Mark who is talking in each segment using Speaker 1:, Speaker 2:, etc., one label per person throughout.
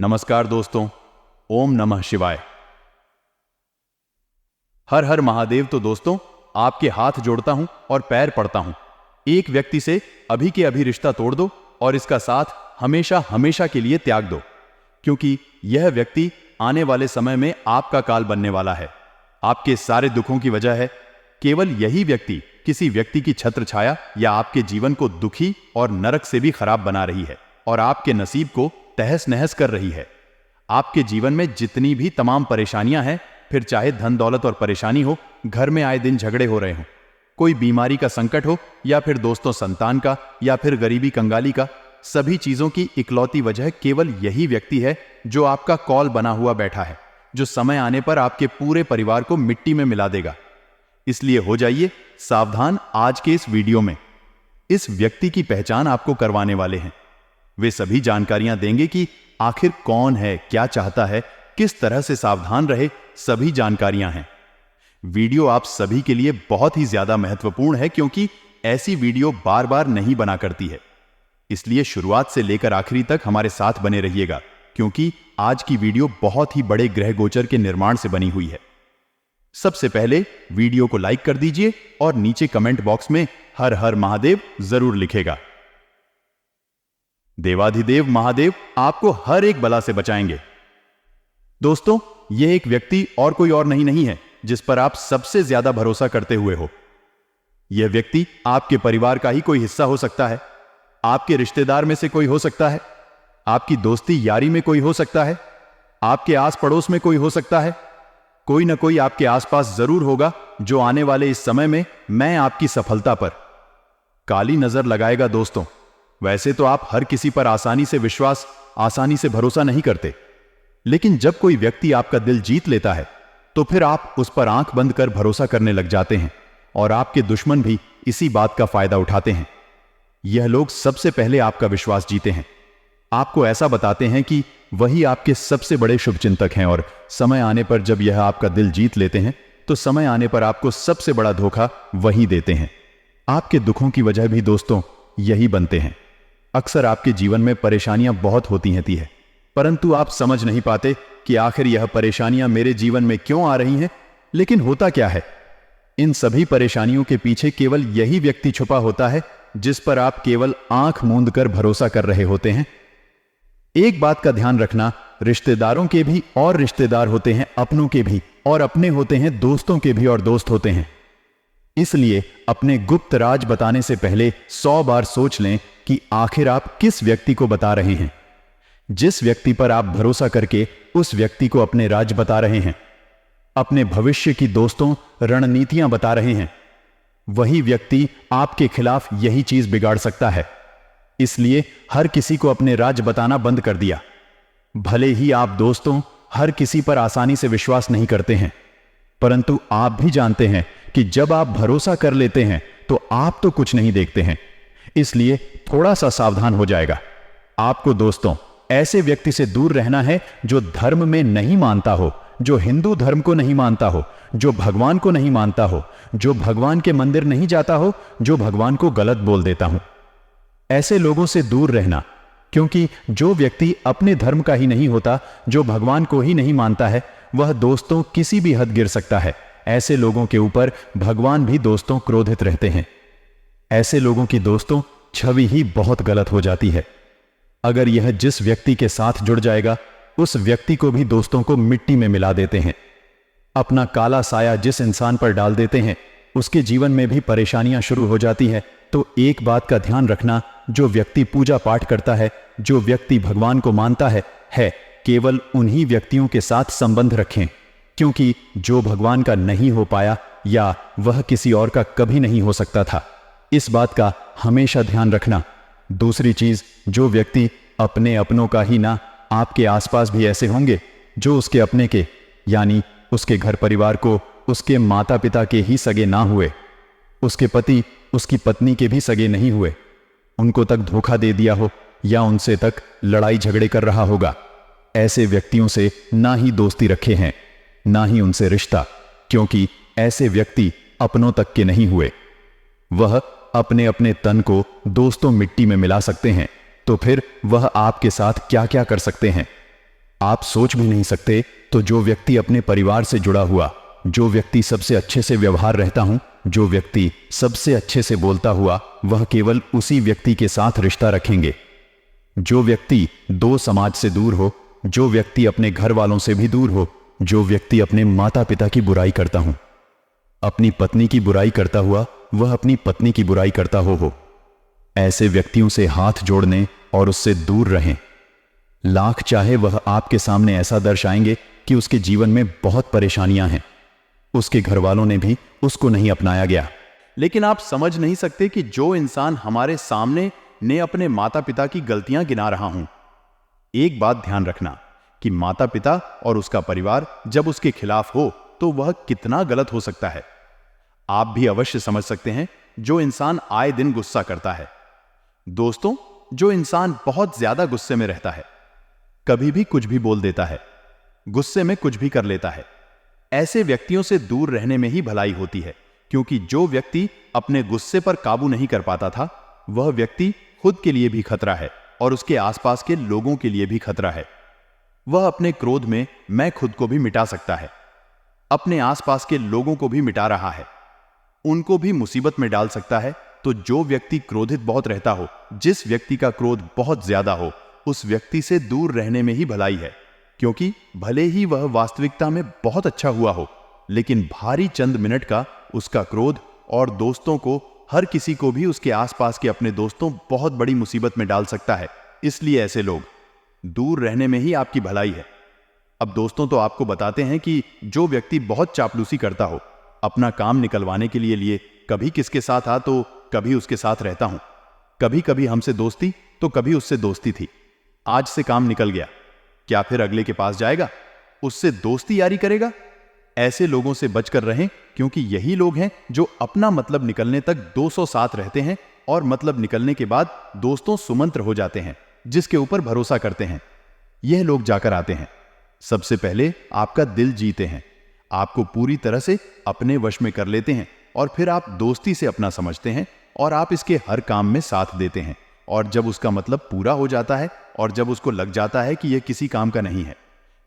Speaker 1: नमस्कार दोस्तों, ओम नमः शिवाय। हर हर महादेव। तो दोस्तों, आपके हाथ जोड़ता हूं और पैर पड़ता हूं। एक व्यक्ति से अभी के अभी रिश्ता तोड़ दो और इसका साथ हमेशा हमेशा के लिए त्याग दो, क्योंकि यह व्यक्ति आने वाले समय में आपका काल बनने वाला है। आपके सारे दुखों की वजह है केवल यही व्यक्ति किसी व्यक्ति की छत्र छाया या आपके जीवन को दुखी और नरक से भी खराब बना रही है और आपके नसीब को तहस नहस कर रही है। आपके जीवन में जितनी भी तमाम परेशानियां हैं, फिर चाहे धन दौलत और परेशानी हो, घर में आए दिन झगड़े हो रहे हो, कोई बीमारी का संकट हो या फिर दोस्तों संतान का या फिर गरीबी कंगाली का, सभी चीजों की इकलौती वजह केवल यही व्यक्ति है जो आपका कॉल बना हुआ बैठा है, जो समय आने पर आपके पूरे परिवार को मिट्टी में मिला देगा। इसलिए हो जाइए सावधान। आज के इस वीडियो में इस व्यक्ति की पहचान आपको करवाने वाले हैं। वे सभी जानकारियां देंगे कि आखिर कौन है, क्या चाहता है, किस तरह से सावधान रहे, सभी जानकारियां हैं। वीडियो आप सभी के लिए बहुत ही ज्यादा महत्वपूर्ण है, क्योंकि ऐसी वीडियो बार बार नहीं बना करती है। इसलिए शुरुआत से लेकर आखिरी तक हमारे साथ बने रहिएगा, क्योंकि आज की वीडियो बहुत ही बड़े ग्रह गोचर के निर्माण से बनी हुई है। सबसे पहले वीडियो को लाइक कर दीजिए और नीचे कमेंट बॉक्स में हर हर महादेव जरूर लिखेगा। देवाधिदेव महादेव आपको हर एक बला से बचाएंगे। दोस्तों, यह एक व्यक्ति और कोई और नहीं है जिस पर आप सबसे ज्यादा भरोसा करते हुए हो। यह व्यक्ति आपके परिवार का ही कोई हिस्सा हो सकता है, आपके रिश्तेदार में से कोई हो सकता है, आपकी दोस्ती यारी में कोई हो सकता है, आपके आस पड़ोस में कोई हो सकता है। कोई ना कोई आपके आसपास जरूर होगा जो आने वाले इस समय में मैं आपकी सफलता पर काली नजर लगाएगा। दोस्तों, वैसे तो आप हर किसी पर आसानी से विश्वास, आसानी से भरोसा नहीं करते, लेकिन जब कोई व्यक्ति आपका दिल जीत लेता है तो फिर आप उस पर आंख बंद कर भरोसा करने लग जाते हैं और आपके दुश्मन भी इसी बात का फायदा उठाते हैं। यह लोग सबसे पहले आपका विश्वास जीते हैं, आपको ऐसा बताते हैं कि वही आपके सबसे बड़े शुभचिंतक हैं, और समय आने पर जब यह आपका दिल जीत लेते हैं तो समय आने पर आपको सबसे बड़ा धोखा वही देते हैं। आपके दुखों की वजह भी दोस्तों यही बनते हैं। अक्सर आपके जीवन में परेशानियां बहुत होती हैं, परंतु आप समझ नहीं पाते कि आखिर यह परेशानियां मेरे जीवन में क्यों आ रही हैं। लेकिन होता क्या है, इन सभी परेशानियों के पीछे केवल यही व्यक्ति छुपा होता है जिस पर आप केवल आंख मूंद कर भरोसा कर रहे होते हैं। एक बात का ध्यान रखना, रिश्तेदारों के भी और रिश्तेदार होते हैं, अपनों के भी और अपने होते हैं, दोस्तों के भी और दोस्त होते हैं। इसलिए अपने गुप्त राज बताने से पहले 100 बार सोच लें कि आखिर आप किस व्यक्ति को बता रहे हैं। जिस व्यक्ति पर आप भरोसा करके उस व्यक्ति को अपने राज बता रहे हैं, अपने भविष्य की दोस्तों रणनीतियां बता रहे हैं, वही व्यक्ति आपके खिलाफ यही चीज बिगाड़ सकता है। इसलिए हर किसी को अपने राज बताना बंद कर दिया। भले ही आप दोस्तों हर किसी पर आसानी से विश्वास नहीं करते हैं, परंतु आप भी जानते हैं कि जब आप भरोसा कर लेते हैं तो आप तो कुछ नहीं देखते हैं। इसलिए थोड़ा सा सावधान हो जाएगा। आपको दोस्तों ऐसे व्यक्ति से दूर रहना है जो धर्म में नहीं मानता हो, जो हिंदू धर्म को नहीं मानता हो, जो भगवान को नहीं मानता हो, जो भगवान के मंदिर नहीं जाता हो, जो भगवान को गलत बोल देता हूं। ऐसे लोगों से दूर रहना, क्योंकि जो व्यक्ति अपने धर्म का ही नहीं होता, जो भगवान को ही नहीं मानता है, वह दोस्तों किसी भी हद गिर सकता है। ऐसे लोगों के ऊपर भगवान भी दोस्तों क्रोधित रहते हैं। ऐसे लोगों की दोस्तों छवि ही बहुत गलत हो जाती है। अगर यह जिस व्यक्ति के साथ जुड़ जाएगा, उस व्यक्ति को भी दोस्तों को मिट्टी में मिला देते हैं। अपना काला साया जिस इंसान पर डाल देते हैं, उसके जीवन में भी परेशानियां शुरू हो जाती है। तो एक बात का ध्यान रखना, जो व्यक्ति पूजा पाठ करता है, जो व्यक्ति भगवान को मानता है, केवल उन्हीं व्यक्तियों के साथ संबंध रखें, क्योंकि जो भगवान का नहीं हो पाया या वह किसी और का कभी नहीं हो सकता था। इस बात का हमेशा ध्यान रखना। दूसरी चीज, जो व्यक्ति अपने अपनों का ही ना, आपके आसपास भी ऐसे होंगे जो उसके अपने के, यानी उसके घर परिवार को, उसके माता पिता के ही सगे ना हुए, उसके पति उसकी पत्नी के भी सगे नहीं हुए, उनको तक धोखा दे दिया हो या उनसे तक लड़ाई झगड़े कर रहा होगा। ऐसे व्यक्तियों से ना ही दोस्ती रखे हैं, ना ही उनसे रिश्ता, क्योंकि ऐसे व्यक्ति अपनों तक के नहीं हुए। वह अपने अपने तन को दोस्तों मिट्टी में मिला सकते हैं, तो फिर वह आपके साथ क्या क्या कर सकते हैं। आप सोच भी नहीं सकते, तो जो व्यक्ति अपने परिवार से जुड़ा हुआ, जो व्यक्ति सबसे अच्छे से व्यवहार रहता हूं, जो व्यक्ति सबसे अच्छे से बोलता हुआ, वह केवल उसी व्यक्ति के साथ रिश्ता रखेंगे। जो व्यक्ति दो समाज से दूर हो, जो व्यक्ति अपने घर वालों से भी दूर हो, जो व्यक्ति अपने माता पिता की बुराई करता हूं, अपनी पत्नी की बुराई करता हुआ वह अपनी पत्नी की बुराई करता हो, ऐसे व्यक्तियों से हाथ जोड़ने और उससे दूर रहें। लाख चाहे वह आपके सामने ऐसा दर्शाएंगे कि उसके जीवन में बहुत परेशानियां हैं, उसके घर वालों ने भी उसको नहीं अपनाया गया, लेकिन आप समझ नहीं सकते कि जो इंसान हमारे सामने ने अपने माता पिता की गलतियां गिना रहा हूं। एक बात ध्यान रखना कि माता पिता और उसका परिवार जब उसके खिलाफ हो तो वह कितना गलत हो सकता है। आप भी अवश्य समझ सकते हैं जो इंसान आए दिन गुस्सा करता है। दोस्तों, जो इंसान बहुत ज्यादा गुस्से में रहता है, कभी भी कुछ भी बोल देता है, गुस्से में कुछ भी कर लेता है, ऐसे व्यक्तियों से दूर रहने में ही भलाई होती है, क्योंकि जो व्यक्ति अपने गुस्से पर काबू नहीं कर पाता था, वह व्यक्ति खुद के लिए भी खतरा है और उसके आसपास के लोगों के लिए भी खतरा है। वह अपने क्रोध में मैं खुद को भी मिटा सकता है, अपने आसपास के लोगों को भी मिटा रहा है, उनको भी मुसीबत में डाल सकता है। तो जो व्यक्ति क्रोधित बहुत रहता हो, जिस व्यक्ति का क्रोध बहुत ज्यादा हो, उस व्यक्ति से दूर रहने में ही भलाई है, क्योंकि भले ही वह वास्तविकता में बहुत अच्छा हुआ हो, लेकिन भारी चंद मिनट का उसका क्रोध और दोस्तों को, हर किसी को भी, उसके आसपास के अपने दोस्तों, बहुत बड़ी मुसीबत में डाल सकता है। इसलिए ऐसे लोग दूर रहने में ही आपकी भलाई है। अब दोस्तों, तो आपको बताते हैं कि जो व्यक्ति बहुत चापलूसी करता हो, अपना काम निकलवाने के लिए कभी किसके साथ आ तो कभी उसके साथ रहता हूं, कभी कभी हमसे दोस्ती तो कभी उससे दोस्ती थी, आज से काम निकल गया, क्या फिर अगले के पास जाएगा, उससे दोस्ती यारी करेगा? ऐसे लोगों से बचकर रहें, क्योंकि यही लोग हैं जो अपना मतलब निकलने तक 200 साथ रहते हैं और मतलब निकलने के बाद दोस्तों सुमंत्र हो जाते हैं, जिसके ऊपर भरोसा करते हैं। यह लोग जाकर आते हैं, सबसे पहले आपका दिल जीते हैं, आपको पूरी तरह से अपने वश में कर लेते हैं, और फिर आप दोस्ती से अपना समझते हैं और आप इसके हर काम में साथ देते हैं। और जब उसका मतलब पूरा हो जाता है और जब उसको लग जाता है कि यह किसी काम का नहीं है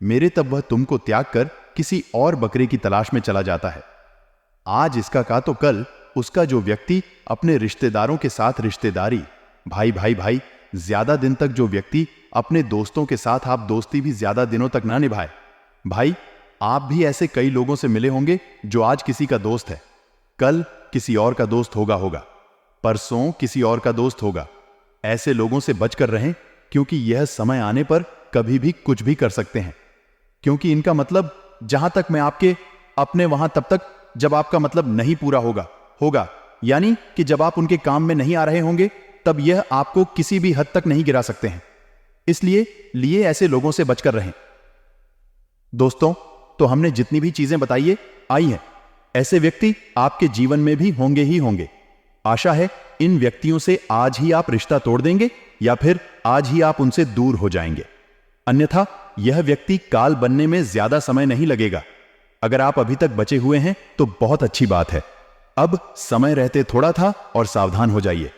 Speaker 1: मेरे, तब वह तुमको त्याग कर किसी और बकरे की तलाश में चला जाता है। आज इसका का तो कल उसका जो व्यक्ति अपने रिश्तेदारों के साथ रिश्तेदारी, भाई भाई भाई, ज्यादा दिन तक जो व्यक्ति अपने दोस्तों के साथ आप दोस्ती भी ज्यादा दिनों तक ना निभाए। भाई, आप भी ऐसे कई लोगों से मिले होंगे जो आज किसी का दोस्त है, कल किसी और का दोस्त होगा, परसों किसी और का दोस्त होगा। ऐसे लोगों से बचकर रहें, क्योंकि यह समय आने पर कभी भी कुछ भी कर सकते हैं, क्योंकि इनका मतलब जहां तक मैं आपके अपने वहां तब तक जब आपका मतलब नहीं पूरा होगा, यानी कि जब आप उनके काम में नहीं आ रहे होंगे, तब यह आपको किसी भी हद तक नहीं गिरा सकते हैं। इसलिए ऐसे लोगों से बचकर रहें। दोस्तों, तो हमने जितनी भी चीजें बताई आई हैं, ऐसे व्यक्ति आपके जीवन में भी होंगे ही होंगे। आशा है इन व्यक्तियों से आज ही आप रिश्ता तोड़ देंगे या फिर आज ही आप उनसे दूर हो जाएंगे, अन्यथा यह व्यक्ति काल बनने में ज्यादा समय नहीं लगेगा। अगर आप अभी तक बचे हुए हैं तो बहुत अच्छी बात है, अब समय रहते थोड़ा था और सावधान हो जाइए।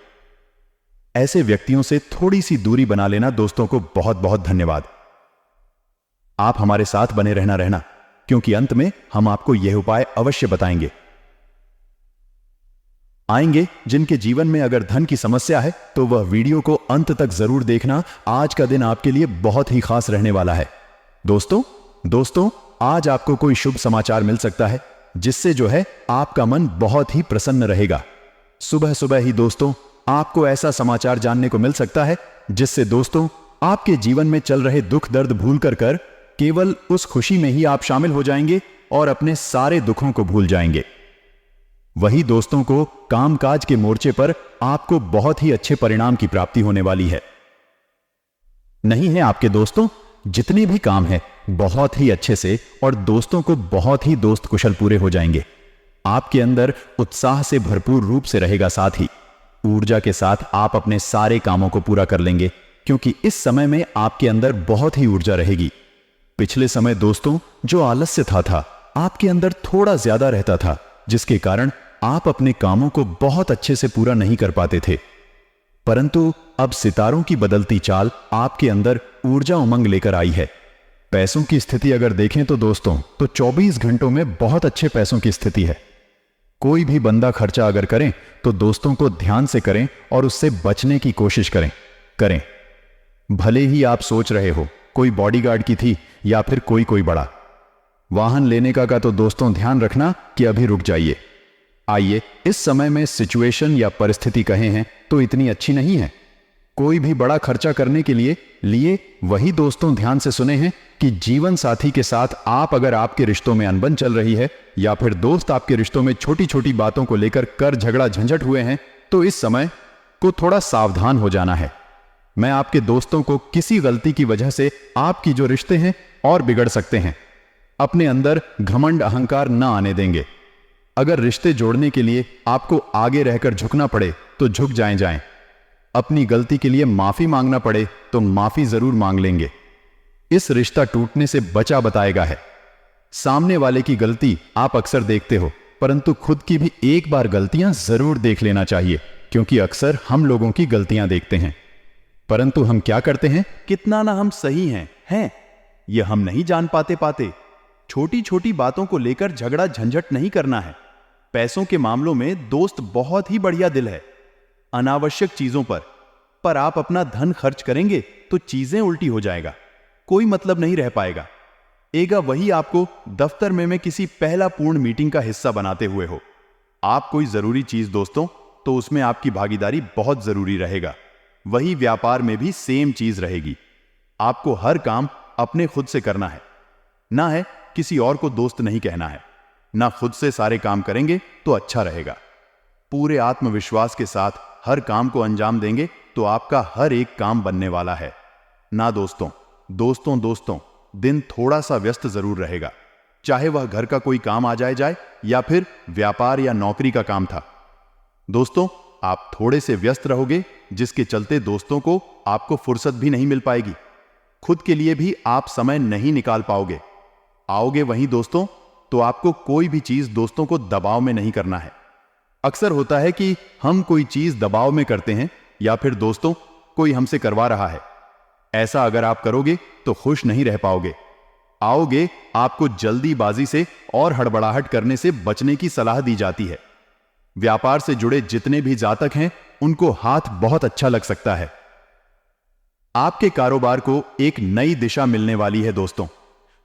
Speaker 1: ऐसे व्यक्तियों से थोड़ी सी दूरी बना लेना। दोस्तों को बहुत बहुत धन्यवाद। आप हमारे साथ बने रहना, क्योंकि अंत में हम आपको यह उपाय अवश्य बताएंगे जिनके जीवन में अगर धन की समस्या है तो वह वीडियो को अंत तक जरूर देखना। आज का दिन आपके लिए बहुत ही खास रहने वाला है। दोस्तों, आज आपको कोई शुभ समाचार मिल सकता है, जिससे जो है आपका मन बहुत ही प्रसन्न रहेगा। सुबह सुबह ही दोस्तों, आपको ऐसा समाचार जानने को मिल सकता है जिससे दोस्तों आपके जीवन में चल रहे दुख दर्द भूल कर केवल उस खुशी में ही आप शामिल हो जाएंगे और अपने सारे दुखों को भूल जाएंगे। वही दोस्तों को कामकाज के मोर्चे पर आपको बहुत ही अच्छे परिणाम की प्राप्ति होने वाली है। नहीं है आपके दोस्तों, जितने भी काम हैं बहुत ही अच्छे से और दोस्तों को बहुत ही दोस्त कुशल पूरे हो जाएंगे। आपके अंदर उत्साह से भरपूर रूप से रहेगा, साथ ही ऊर्जा के साथ आप अपने सारे कामों को पूरा कर लेंगे, क्योंकि इस समय में आपके अंदर बहुत ही ऊर्जा रहेगी। पिछले समय दोस्तों जो आलस्य था आपके अंदर थोड़ा ज्यादा रहता था, जिसके कारण आप अपने कामों को बहुत अच्छे से पूरा नहीं कर पाते थे। परंतु अब सितारों की बदलती चाल आपके अंदर ऊर्जा उमंग लेकर आई है। पैसों की स्थिति अगर देखें तो दोस्तों, तो 24 घंटों में बहुत अच्छे पैसों की स्थिति है। कोई भी बंदा खर्चा अगर करें तो दोस्तों को ध्यान से करें और उससे बचने की कोशिश करें। भले ही आप सोच रहे हो कोई बॉडीगार्ड की थी या फिर कोई बड़ा वाहन लेने का तो दोस्तों ध्यान रखना कि अभी रुक जाइए। आइए, इस समय में सिचुएशन या परिस्थिति कहे हैं तो इतनी अच्छी नहीं है। कोई भी बड़ा खर्चा करने के लिए वही दोस्तों ध्यान से सुने हैं कि जीवन साथी के साथ आप अगर आपके रिश्तों में अनबन चल रही है या फिर दोस्त आपके रिश्तों में छोटी छोटी बातों को लेकर कर झगड़ा झंझट हुए हैं, तो इस समय को थोड़ा सावधान हो जाना है। मैं आपके दोस्तों को किसी गलती की वजह से आपकी जो रिश्ते हैं और बिगड़ सकते हैं। अपने अंदर घमंड अहंकार ना आने देंगे। अगर रिश्ते जोड़ने के लिए आपको आगे रहकर झुकना पड़े तो झुक जाएं। अपनी गलती के लिए माफी मांगना पड़े तो माफी जरूर मांग लेंगे। इस रिश्ता टूटने से बचा बताएगा है। सामने वाले की गलती आप अक्सर देखते हो, परंतु खुद की भी एक बार गलतियां जरूर देख लेना चाहिए, क्योंकि अक्सर हम लोगों की गलतियां देखते हैं परंतु हम क्या करते हैं, कितना ना हम सही हैं ये हम नहीं जान पाते। छोटी छोटी बातों को लेकर झगड़ा झंझट नहीं करना है। पैसों के मामलों में दोस्त बहुत ही बढ़िया दिल है। अनावश्यक चीजों पर आप अपना धन खर्च करेंगे तो चीजें उल्टी हो जाएगा, कोई मतलब नहीं रह पाएगा। वही आपको दफ्तर में किसी पहला पूर्ण मीटिंग का हिस्सा बनाते हुए हो। आप कोई जरूरी चीज दोस्तों, तो उसमें आपकी भागीदारी बहुत जरूरी रहेगा। वही व्यापार में भी सेम चीज रहेगी। आपको हर काम अपने खुद से करना है, ना है किसी और को दोस्त नहीं कहना है। ना खुद से सारे काम करेंगे तो अच्छा रहेगा। पूरे आत्मविश्वास के साथ हर काम को अंजाम देंगे तो आपका हर एक काम बनने वाला है। ना दोस्तों दिन थोड़ा सा व्यस्त जरूर रहेगा, चाहे वह घर का कोई काम आ जाए या फिर व्यापार या नौकरी का काम था। दोस्तों, आप थोड़े से व्यस्त रहोगे, जिसके चलते दोस्तों को आपको फुर्सत भी नहीं मिल पाएगी। खुद के लिए भी आप समय नहीं निकाल पाओगे। आओगे वहीं दोस्तों, तो आपको कोई भी चीज दोस्तों को दबाव में नहीं करना है। अक्सर होता है कि हम कोई चीज दबाव में करते हैं या फिर दोस्तों कोई हमसे करवा रहा है। ऐसा अगर आप करोगे तो खुश नहीं रह पाओगे। आओगे, आपको जल्दीबाजी से और हड़बड़ाहट करने से बचने की सलाह दी जाती है। व्यापार से जुड़े जितने भी जातक हैं, उनको हाथ बहुत अच्छा लग सकता है। आपके कारोबार को एक नई दिशा मिलने वाली है दोस्तों।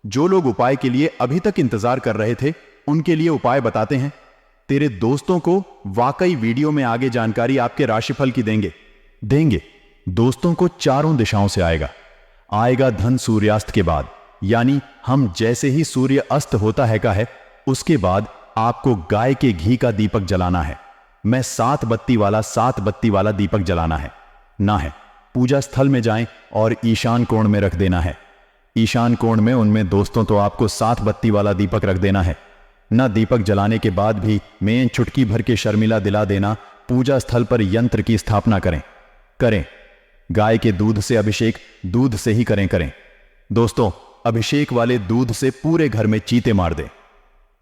Speaker 1: जो लोग उपाय के लिए अभी तक इंतजार कर रहे थे, उनके लिए उपाय बताते हैं। तेरे दोस्तों को वाकई वीडियो में आगे जानकारी आपके राशिफल की देंगे। दोस्तों को चारों दिशाओं से आएगा धन सूर्यास्त के बाद, यानी हम जैसे ही सूर्य अस्त होता है उसके बाद आपको गाय के घी का दीपक जलाना है। मैं 7 बत्ती वाला दीपक जलाना है। ना है पूजा स्थल में जाएं और ईशान कोण में रख देना है। ईशान कोण में उनमें दोस्तों तो आपको 7 बत्ती वाला दीपक रख देना है। ना दीपक जलाने के बाद भी मैं चुटकी भर के शर्मिला दिला देना। पूजा स्थल पर यंत्र की स्थापना करें। गाय के दूध से अभिषेक दूध से ही करें। दोस्तों, अभिषेक वाले दूध से पूरे घर में चीते मार दें।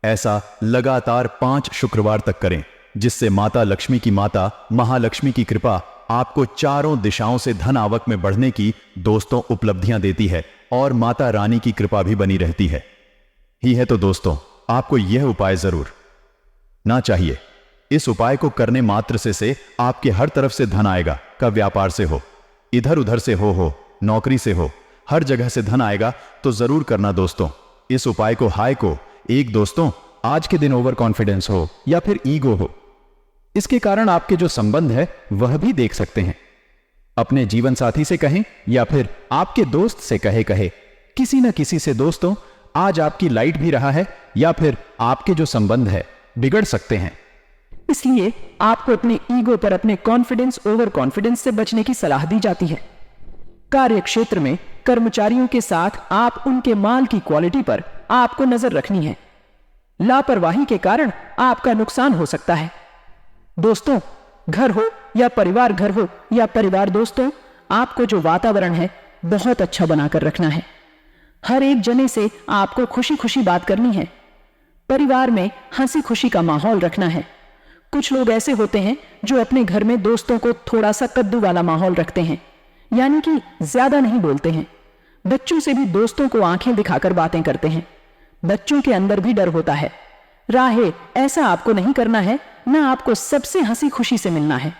Speaker 1: ऐसा लगातार 5 शुक्रवार तक करें, जिससे माता लक्ष्मी की माता महालक्ष्मी की कृपा आपको चारों दिशाओं से धन आवक में बढ़ने की दोस्तों उपलब्धियां देती है और माता रानी की कृपा भी बनी रहती है। तो दोस्तों, आपको यह उपाय जरूर ना चाहिए। इस उपाय को करने मात्र से आपके हर तरफ से धन आएगा। का व्यापार से हो, इधर उधर से हो, नौकरी से हो, हर जगह से धन आएगा। तो जरूर करना दोस्तों इस उपाय को। एक दोस्तों, आज के दिन ओवर कॉन्फिडेंस हो या फिर ईगो हो, इसके कारण आपके जो संबंध है वह भी देख सकते हैं। अपने जीवन साथी से कहें या फिर आपके दोस्त से कहे किसी न किसी से दोस्तों आज आपकी लाइट भी रहा है या फिर आपके जो संबंध है बिगड़ सकते हैं।
Speaker 2: इसलिए आपको अपने ईगो पर, अपने कॉन्फिडेंस, ओवर कॉन्फिडेंस से बचने की सलाह दी जाती है। कार्य क्षेत्र में कर्मचारियों के साथ आप उनके माल की क्वालिटी पर आपको नजर रखनी है। लापरवाही के कारण आपका नुकसान हो सकता है। दोस्तों, घर हो या परिवार दोस्तों, आपको जो वातावरण है बहुत अच्छा बनाकर रखना है। हर एक जने से आपको खुशी खुशी बात करनी है। परिवार में हंसी खुशी का माहौल रखना है। कुछ लोग ऐसे होते हैं जो अपने घर में दोस्तों को थोड़ा सा कद्दू वाला माहौल रखते हैं, यानी कि ज्यादा नहीं बोलते हैं, बच्चों से भी दोस्तों को आंखें दिखाकर बातें करते हैं। बच्चों के अंदर भी डर होता है। राहे, ऐसा आपको नहीं करना है ना, आपको सबसे हंसी खुशी से मिलना है।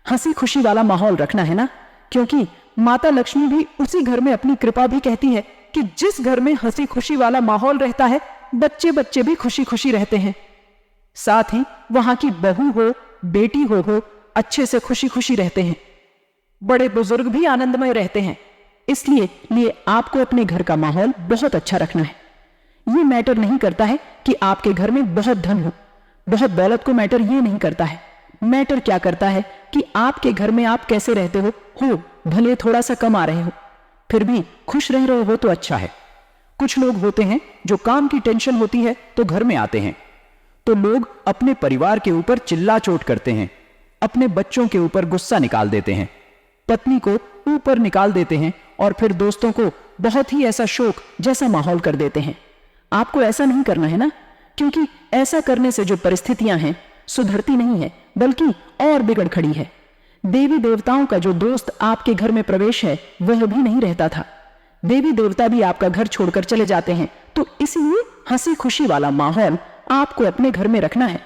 Speaker 2: हंसी खुशी वाला माहौल रखना है ना, क्योंकि माता लक्ष्मी भी उसी घर में अपनी कृपा भी कहती है कि जिस घर में हंसी खुशी वाला माहौल रहता है, बच्चे बच्चे भी खुशी खुशी रहते हैं। साथ ही वहां की बहू हो, बेटी हो अच्छे से खुशी खुशी रहते हैं। बड़े बुजुर्ग भी आनंदमय रहते हैं। इसलिए आपको अपने घर का माहौल बहुत अच्छा रखना है। ये मैटर नहीं करता है कि आपके घर में बहुत धन हो, बहुत दौलत को मैटर ये नहीं करता है। मैटर क्या करता है कि आपके घर में आप कैसे रहते हो भले थोड़ा सा कम आ रहे हो, फिर भी खुश रह रहे हो तो अच्छा है। कुछ लोग होते हैं जो काम की टेंशन होती है तो घर में आते हैं, तो लोग अपने परिवार के ऊपर चिल्ला चोट करते हैं, अपने बच्चों के ऊपर गुस्सा निकाल देते हैं, पत्नी को ऊपर निकाल देते हैं और फिर दोस्तों को बहुत ही ऐसा शोक जैसा माहौल कर देते हैं। आपको ऐसा नहीं करना है ना, क्योंकि ऐसा करने से जो परिस्थितियां हैं सुधरती नहीं है, बल्कि और बिगड़ खड़ी है। देवी देवताओं का जो दोस्त आपके घर में प्रवेश है वह भी नहीं रहता था। देवी देवता भी आपका घर छोड़कर चले जाते हैं। तो इसीलिए हंसी खुशी वाला माहौल आपको अपने घर में रखना है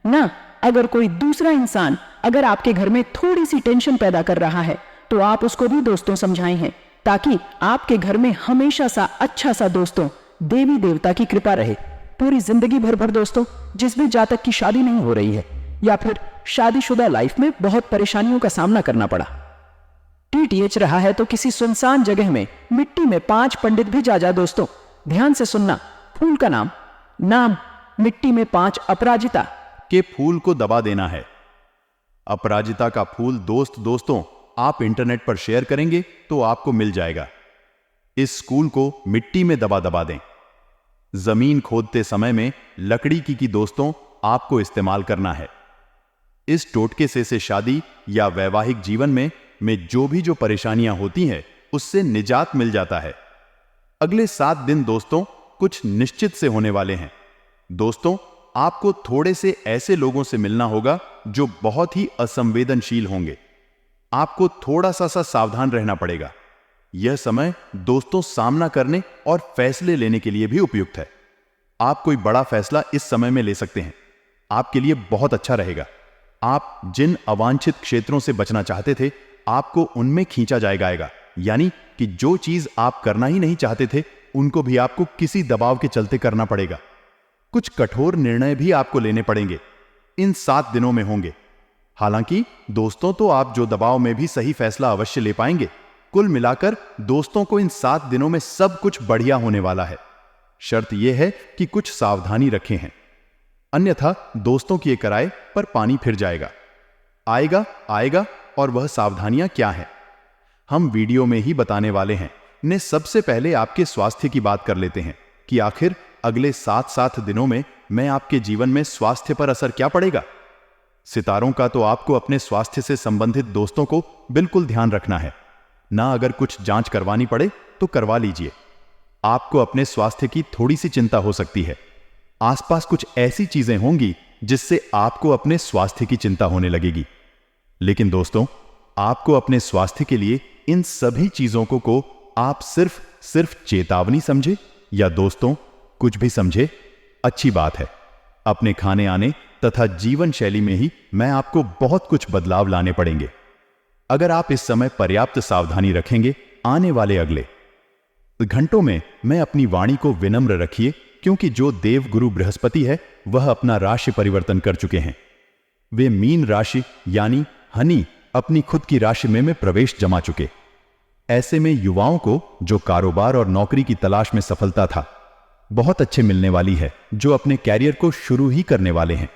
Speaker 2: ना। अगर कोई दूसरा इंसान अगर आपके घर में थोड़ी सी टेंशन पैदा कर रहा है तो आप उसको भी दोस्तों समझाए हैं, ताकि आपके घर में हमेशा सा अच्छा सा दोस्तों देवी देवता की कृपा रहे पूरी जिंदगी भर दोस्तों। जिस भी जातक की शादी नहीं हो रही है या फिर शादीशुदा लाइफ में बहुत परेशानियों का सामना करना पड़ा, टीटीएच रहा है, तो किसी सुनसान जगह में मिट्टी में 5 पंडित भी जा दोस्तों। ध्यान से सुनना। फूल का नाम मिट्टी में 5 अपराजिता
Speaker 1: के फूल को दबा देना है। अपराजिता का फूल दोस्तों आप इंटरनेट पर शेयर करेंगे तो आपको मिल जाएगा। इस फूल को मिट्टी में दबा दें। जमीन खोदते समय में लकड़ी की दोस्तों आपको इस्तेमाल करना है। इस टोटके से शादी या वैवाहिक जीवन में जो परेशानियां होती हैं उससे निजात मिल जाता है। अगले 7 दिन दोस्तों कुछ निश्चित से होने वाले हैं। दोस्तों, आपको थोड़े से ऐसे लोगों से मिलना होगा जो बहुत ही असंवेदनशील होंगे। आपको थोड़ा सा सावधान रहना पड़ेगा। यह समय दोस्तों सामना करने और फैसले लेने के लिए भी उपयुक्त है। आप कोई बड़ा फैसला इस समय में ले सकते हैं। आपके लिए बहुत अच्छा रहेगा। आप जिन अवांछित क्षेत्रों से बचना चाहते थे आपको उनमें खींचा जाएगा, यानी कि जो चीज आप करना ही नहीं चाहते थे उनको भी आपको किसी दबाव के चलते करना पड़ेगा। कुछ कठोर निर्णय भी आपको लेने पड़ेंगे, इन 7 दिनों में होंगे। हालांकि दोस्तों तो आप जो दबाव में भी सही फैसला अवश्य ले पाएंगे। कुल मिलाकर दोस्तों को इन 7 दिनों में सब कुछ बढ़िया होने वाला है। शर्त यह है कि कुछ सावधानी रखें हैं, अन्यथा दोस्तों की किराए पर पानी फिर जाएगा। आएगा और वह सावधानियां क्या हैं हम वीडियो में ही बताने वाले हैं। ने सबसे पहले आपके स्वास्थ्य की बात कर लेते हैं कि आखिर अगले 7 दिनों में आपके जीवन में स्वास्थ्य पर असर क्या पड़ेगा। सितारों का तो आपको अपने स्वास्थ्य से संबंधित दोस्तों को बिल्कुल ध्यान रखना है ना। अगर कुछ जांच करवानी पड़े तो करवा लीजिए। आपको अपने स्वास्थ्य की थोड़ी सी चिंता हो सकती है। आसपास कुछ ऐसी चीजें होंगी जिससे आपको अपने स्वास्थ्य की चिंता होने लगेगी। लेकिन दोस्तों, आपको अपने स्वास्थ्य के लिए इन सभी चीजों को आप सिर्फ चेतावनी समझे या दोस्तों कुछ भी समझे, अच्छी बात है। अपने खाने आने तथा जीवन शैली में ही आपको बहुत कुछ बदलाव लाने पड़ेंगे। अगर आप इस समय पर्याप्त सावधानी रखेंगे, आने वाले अगले घंटों में अपनी वाणी को विनम्र रखिए, क्योंकि जो देव गुरु बृहस्पति है वह अपना राशि परिवर्तन कर चुके हैं। वे मीन राशि यानी हनी अपनी खुद की राशि में प्रवेश जमा चुके। ऐसे में युवाओं को जो कारोबार और नौकरी की तलाश में सफलता था बहुत अच्छे मिलने वाली है, जो अपने कैरियर को शुरू ही करने वाले हैं।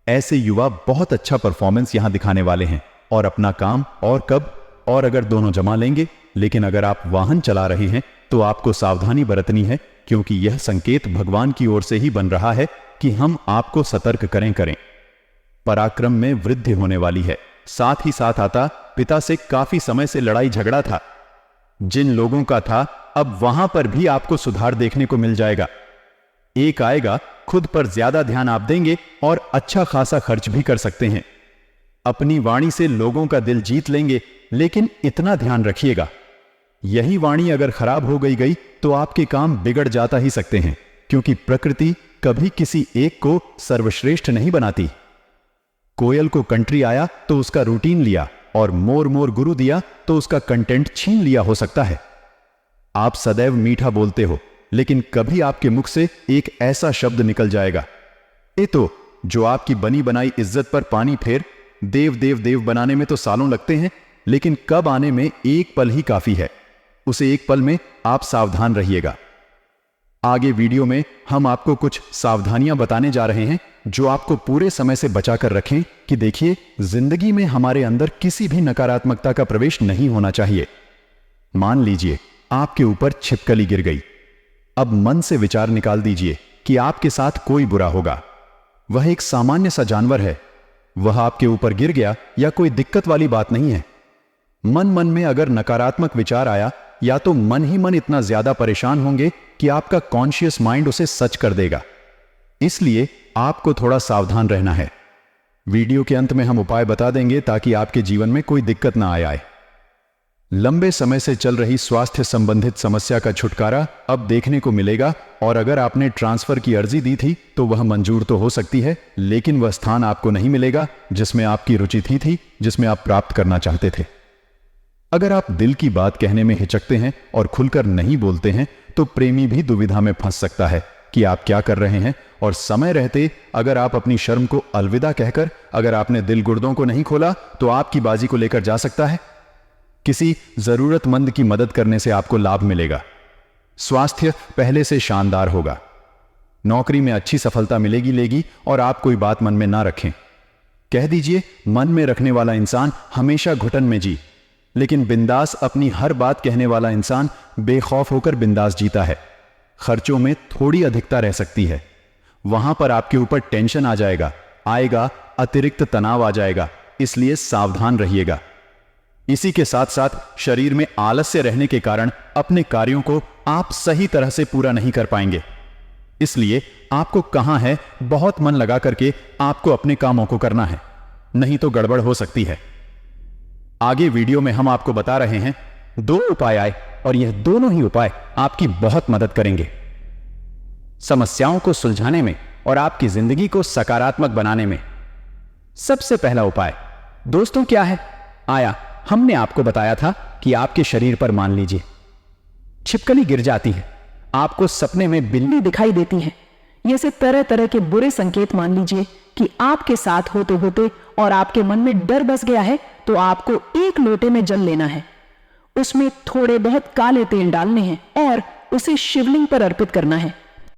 Speaker 1: ऐसे युवा बहुत अच्छा परफॉर्मेंस यहां दिखाने वाले हैं और अपना काम और अगर दोनों जमा लेंगे। लेकिन अगर आप वाहन चला रहे हैं तो आपको सावधानी बरतनी है, क्योंकि यह संकेत भगवान की ओर से ही बन रहा है कि हम आपको सतर्क करें। पराक्रम में वृद्धि होने वाली है। साथ ही साथ आता पिता से काफी समय से लड़ाई झगड़ा था, जिन लोगों का था अब वहां पर भी आपको सुधार देखने को मिल जाएगा। एक आएगा, खुद पर ज्यादा ध्यान आप देंगे और अच्छा खासा खर्च भी कर सकते हैं। अपनी वाणी से लोगों का दिल जीत लेंगे, लेकिन इतना ध्यान रखिएगा यही वाणी अगर खराब हो गई तो आपके काम बिगड़ जाता ही सकते हैं, क्योंकि प्रकृति कभी किसी एक को सर्वश्रेष्ठ नहीं बनाती। कोयल को कंट्री आया तो उसका रूटीन लिया, और मोर मोर गुरु दिया तो उसका कंटेंट छीन लिया हो सकता है। आप सदैव मीठा बोलते हो, लेकिन कभी आपके मुख से एक ऐसा शब्द निकल जाएगा, ए तो जो आपकी बनी बनाई इज्जत पर पानी फेर। देव देव देव बनाने में तो सालों लगते हैं, लेकिन कब आने में एक पल ही काफी है। उसे एक पल में आप सावधान रहिएगा। आगे वीडियो में हम आपको कुछ सावधानियां बताने जा रहे हैं जो आपको पूरे समय से बचा कर रखें कि देखिए, जिंदगी में हमारे अंदर किसी भी नकारात्मकता का प्रवेश नहीं होना चाहिए। मान लीजिए आपके ऊपर छिपकली गिर गई। अब मन से विचार निकाल दीजिए कि आपके साथ कोई बुरा होगा। वह एक सामान्य सा जानवर है, वह आपके ऊपर गिर गया या कोई दिक्कत वाली बात नहीं है। मन मन में अगर नकारात्मक विचार आया, या तो मन ही मन इतना ज्यादा परेशान होंगे कि आपका कॉन्शियस माइंड उसे सच कर देगा। इसलिए आपको थोड़ा सावधान रहना है। वीडियो के अंत में हम उपाय बता देंगे ताकि आपके जीवन में कोई दिक्कत ना आए। लंबे समय से चल रही स्वास्थ्य संबंधित समस्या का छुटकारा अब देखने को मिलेगा, और अगर आपने ट्रांसफर की अर्जी दी थी तो वह मंजूर तो हो सकती है, लेकिन वह स्थान आपको नहीं मिलेगा जिसमें आपकी रुचि थी, जिसमें आप प्राप्त करना चाहते थे। अगर आप दिल की बात कहने में हिचकते हैं और खुलकर नहीं बोलते हैं तो प्रेमी भी दुविधा में फंस सकता है कि आप क्या कर रहे हैं, और समय रहते अगर आप अपनी शर्म को अलविदा कहकर अगर आपने दिल गुर्दों को नहीं खोला तो आपकी बाजी को लेकर जा सकता है। किसी जरूरतमंद की मदद करने से आपको लाभ मिलेगा। स्वास्थ्य पहले से शानदार होगा। नौकरी में अच्छी सफलता मिलेगी और आप कोई बात मन में ना रखें। कह दीजिए, मन में रखने वाला इंसान हमेशा घुटन में जी, लेकिन बिंदास अपनी हर बात कहने वाला इंसान बेखौफ होकर बिंदास जीता है। खर्चों में थोड़ी अधिकता रह सकती है, वहां पर आपके ऊपर टेंशन आएगा, अतिरिक्त तनाव आ जाएगा, इसलिए सावधान रहिएगा। इसी के साथ साथ शरीर में आलस्य रहने के कारण अपने कार्यों को आप सही तरह से पूरा नहीं कर पाएंगे। इसलिए आपको कहां है, बहुत मन लगा करके आपको अपने कामों को करना है, नहीं तो गड़बड़ हो सकती है। आगे वीडियो में हम आपको बता रहे हैं 2 उपाय आए, और यह दोनों ही उपाय आपकी बहुत मदद करेंगे समस्याओं को सुलझाने में और आपकी जिंदगी को सकारात्मक बनाने में। सबसे पहला उपाय दोस्तों क्या है? हमने आपको बताया था कि आपके शरीर पर मान लीजिए छिपकली गिर जाती है, आपको सपने में बिल्ली दिखाई देती है। ये से तरह तरह के बुरे संकेत मान लीजिए कि आपके साथ होते होते और आपके मन में डर बस गया है, तो आपको एक लोटे में जल लेना है, उसमें थोड़े बहुत काले तेल डालने हैं और उसे शिवलिंग पर अर्पित करना है।